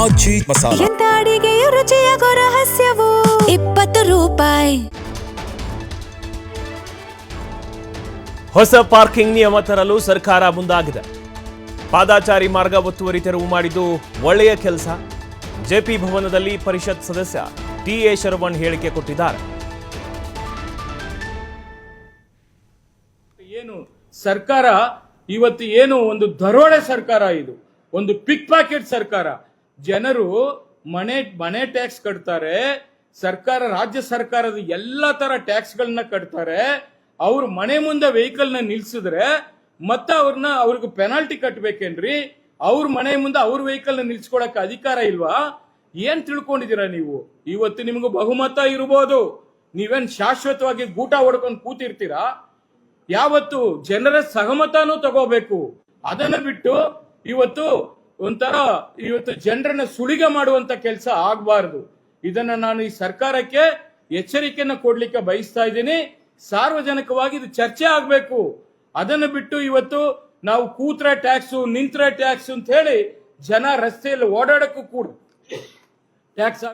ಮಜ್ಜಿ ಮಸಾಲ. ಎಂತ ಅಡಿಗೆಯ ರುಚಿಯಾಗೋ ರಹಸ್ಯವು 20 ರೂಪಾಯಿ. ಹೊಸ ಪಾರ್ಕಿಂಗ್ ನಿಯಮ ತರಲು ಸರ್ಕಾರ ಮುಂದಾಗಿದೆ. ಪಾದಾಚಾರಿ ಮಾರ್ಗ ಒತ್ತುವರಿ ತೆರವು ಮಾಡಿದ್ದು ಒಳ್ಳೆಯ ಕೆಲಸ. ಜೆಪಿ ಭವನದಲ್ಲಿ ಪರಿಷತ್ ಸದಸ್ಯ ಟಿ.ಎ. ಶರವಣ್ ಹೇಳಿಕೆ ಕೊಟ್ಟಿದ್ದಾರೆ. ಏನು ಸರ್ಕಾರ ಇವತ್ತು ಏನು ಒಂದು ದರೋಡೆ ಸರ್ಕಾರ, ಇದು ಒಂದು ಪಿಕ್ ಪಾಕೆಟ್ ಸರ್ಕಾರ. ಜನರು ಮನೆ ಟ್ಯಾಕ್ಸ್ ಕಟ್ತಾರೆ, ಸರ್ಕಾರ ರಾಜ್ಯ ಸರ್ಕಾರದ ಎಲ್ಲಾ ತರ ಟ್ಯಾಕ್ಸ್ ಗಳನ್ನ ಕಟ್ತಾರೆ. ಅವ್ರ ಮನೆ ಮುಂದೆ ವೆಹಿಕಲ್ ನ ನಿಲ್ಸಿದ್ರೆ ಮತ್ತೆ ಅವ್ರಿಗೆ ಪೆನಾಲ್ಟಿ ಕಟ್ಬೇಕೇನ್ರಿ? ಅವ್ರ ಮನೆ ಮುಂದೆ ಅವ್ರ ವೆಹಿಕಲ್ ನ ನಿಲ್ಸ್ಕೊಳಕ್ ಅಧಿಕಾರ ಇಲ್ವಾ? ಏನ್ ತಿಳ್ಕೊಂಡಿದ್ದೀರಾ ನೀವು? ಇವತ್ತು ನಿಮ್ಗೆ ಬಹುಮತ ಇರಬಹುದು, ನೀವೇನ್ ಶಾಶ್ವತವಾಗಿ ಗೂಟ ಹೊಡ್ಕೊಂಡು ಕೂತಿರ್ತೀರಾ? ಯಾವತ್ತು ಜನರ ಸಹಮತನೂ ತಗೋಬೇಕು. ಅದನ್ನ ಬಿಟ್ಟು ಇವತ್ತು ಜನರನ್ನ ಸುಳಿಗೆ ಮಾಡುವಂತ ಕೆಲಸ ಆಗಬಾರದು. ಇದನ್ನ ನಾನು ಈ ಸರ್ಕಾರಕ್ಕೆ ಎಚ್ಚರಿಕೆಯನ್ನು ಕೊಡ್ಲಿಕ್ಕೆ ಬಯಸ್ತಾ ಇದ್ದೀನಿ. ಸಾರ್ವಜನಿಕವಾಗಿ ಇದು ಚರ್ಚೆ ಆಗಬೇಕು. ಅದನ್ನು ಬಿಟ್ಟು ಇವತ್ತು ನಾವು ಕೂತ್ರೆ ಟ್ಯಾಕ್ಸ್, ನಿಂತ್ರೆ ಟ್ಯಾಕ್ಸ್ ಅಂತ ಹೇಳಿ ಜನ ರಸ್ತೆಯಲ್ಲಿ ಓಡಾಡಕ್ಕೂ ಕೂಡ ಟ್ಯಾಕ್ಸ್